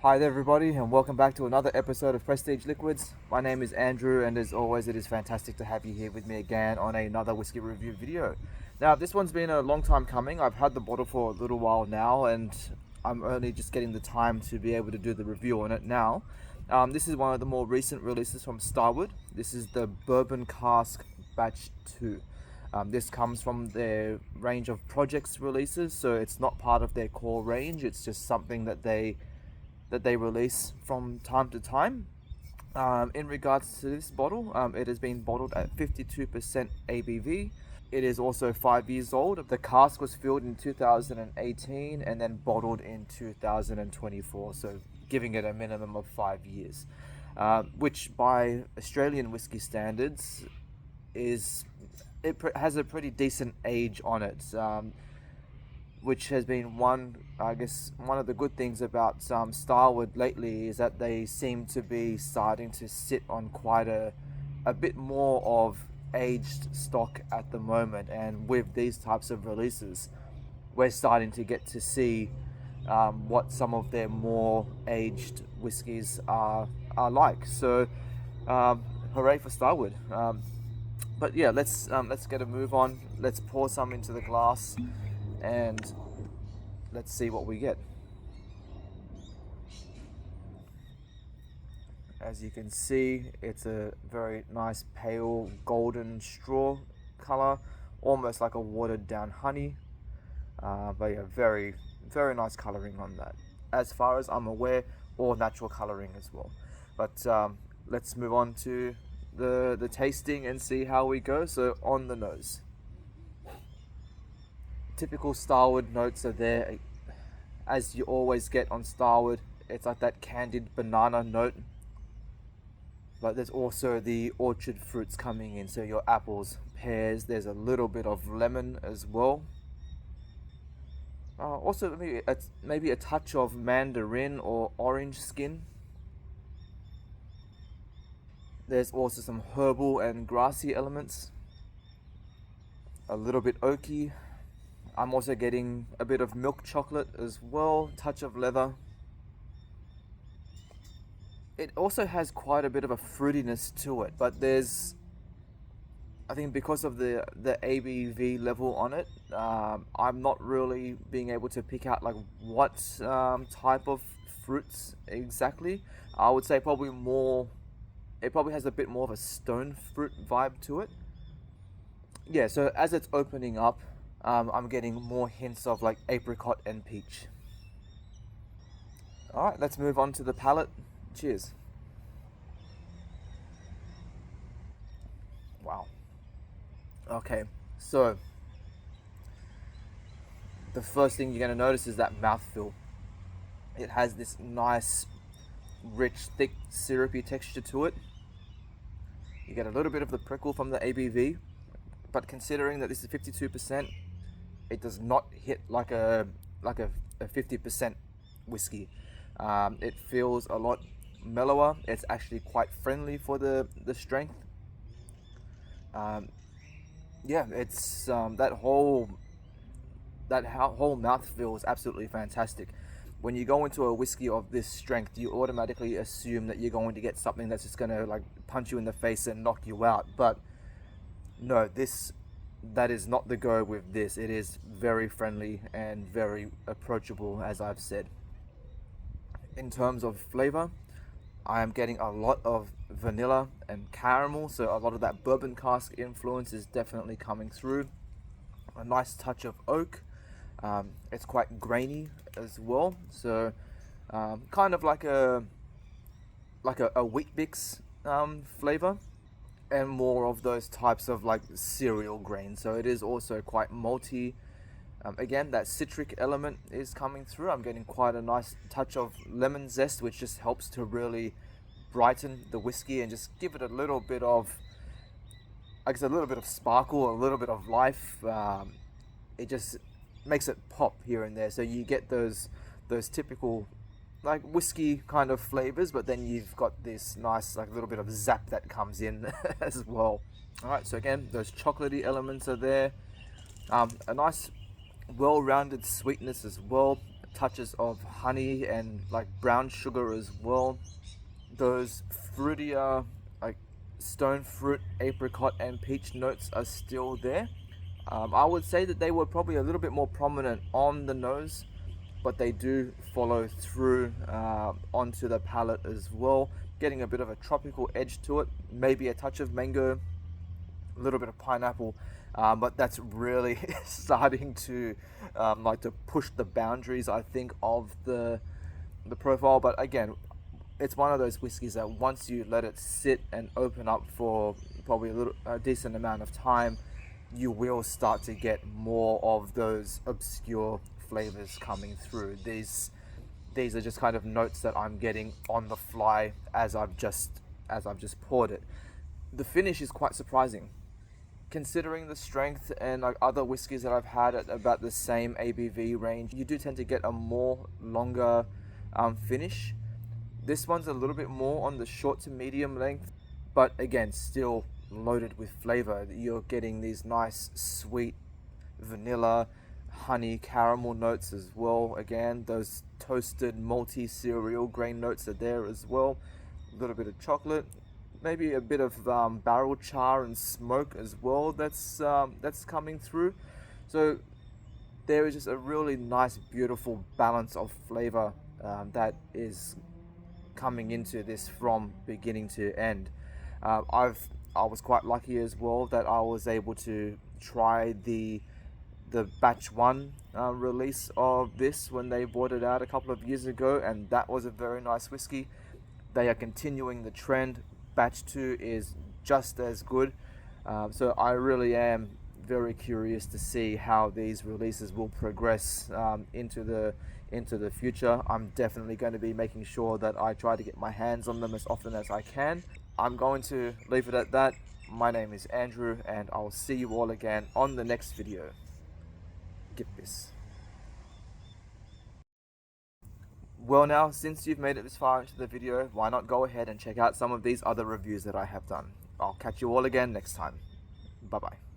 Hi there everybody, and welcome back to another episode of Prestige Liquids. My name is Andrew, and as always it is fantastic to have you here with me again on another whiskey review video. Now this one's been a long time coming. I've had the bottle for a little while now, and I'm only just getting the time to be able to do the review on it now. This is one of the more recent releases from Starward. This is the Bourbon Cask Batch 2. This comes from their range of projects releases, so it's not part of their core range. It's just something that they release from time to time. In regards to this bottle, it has been bottled at 52% ABV. It is also 5 years old. The cask was filled in 2018 and then bottled in 2024, so giving it a minimum of 5 years, which by Australian whiskey standards has a pretty decent age on it. Which has been one of the good things about Starward lately is that they seem to be starting to sit on quite a bit more of aged stock at the moment, and with these types of releases we're starting to get to see what some of their more aged whiskies are like. So hooray for Starward. But yeah, let's get a move on. Let's pour some into the glass and let's see what we get. As you can see, it's a very nice pale golden straw color, almost like a watered down honey, but yeah, very nice coloring on that. As far as I'm aware, all natural coloring as well. But let's move on to the tasting and see how we go. So on the nose, typical Starward notes are there, as you always get on Starward. It's like that candied banana note, but there's also the orchard fruits coming in, so your apples, pears, there's a little bit of lemon as well. Also maybe a touch of mandarin or orange skin. There's also some herbal and grassy elements, a little bit oaky. I'm also getting a bit of milk chocolate as well, touch of leather. It also has quite a bit of a fruitiness to it, but I think because of the ABV level on it, I'm not really being able to pick out like what type of fruits exactly. I would say it probably has a bit more of a stone fruit vibe to it. Yeah, so as it's opening up, I'm getting more hints of like apricot and peach. Alright, let's move on to the palate. Cheers. Wow. Okay, so the first thing you're going to notice is that mouthfeel. It has this nice, rich, thick, syrupy texture to it. You get a little bit of the prickle from the ABV, but considering that this is 52%, it does not hit like a 50% whiskey. It feels a lot mellower. It's actually quite friendly for the strength. Yeah, it's that whole mouthfeel is absolutely fantastic. When you go into a whiskey of this strength, you automatically assume that you're going to get something that's just going to like punch you in the face and knock you out. But no, that is not the go with this. It is very friendly and very approachable, as I've said. In terms of flavor, I am getting a lot of vanilla and caramel, so a lot of that bourbon cask influence is definitely coming through. A nice touch of oak. It's quite grainy as well, so kind of like a wheat bix flavor, and more of those types of like cereal grains. So it is also quite malty. Again, that citric element is coming through. I'm getting quite a nice touch of lemon zest, which just helps to really brighten the whiskey and just give it a little bit of, I guess, a little bit of sparkle, a little bit of life. It just makes it pop here and there. So you get those typical like whiskey kind of flavors, but then you've got this nice like little bit of zap that comes in as well. All right, so again, those chocolatey elements are there. A nice well-rounded sweetness as well. touches of honey and like brown sugar as well. Those fruitier, like stone fruit, apricot and peach notes are still there. I would say that they were probably a little bit more prominent on the nose, but they do follow through onto the palate as well, getting a bit of a tropical edge to it, maybe a touch of mango, a little bit of pineapple, but that's really starting to like to push the boundaries, I think, of the profile. But again, it's one of those whiskies that once you let it sit and open up for probably a decent amount of time, you will start to get more of those obscure flavors coming through. These are just kind of notes that I'm getting on the fly as I've just poured it. The finish is quite surprising, considering the strength and like other whiskies that I've had at about the same ABV range. You do tend to get a more longer finish. This one's a little bit more on the short to medium length, but again, still loaded with flavor. You're getting these nice sweet vanilla, honey, caramel notes as well. Again, those toasted malty cereal grain notes are there as well. A little bit of chocolate, maybe a bit of barrel char and smoke as well that's coming through. So there is just a really nice, beautiful balance of flavor that is coming into this from beginning to end. I was quite lucky as well that I was able to try the batch 1 release of this when they brought it out a couple of years ago, and that was a very nice whiskey. They are continuing the trend. Batch 2 is just as good. So I really am very curious to see how these releases will progress into the future. I'm definitely going to be making sure that I try to get my hands on them as often as I can. I'm going to leave it at that. My name is Andrew, and I'll see you all again on the next video. Get this. Well, now, since you've made it this far into the video, why not go ahead and check out some of these other reviews that I have done. I'll catch you all again next time. Bye bye.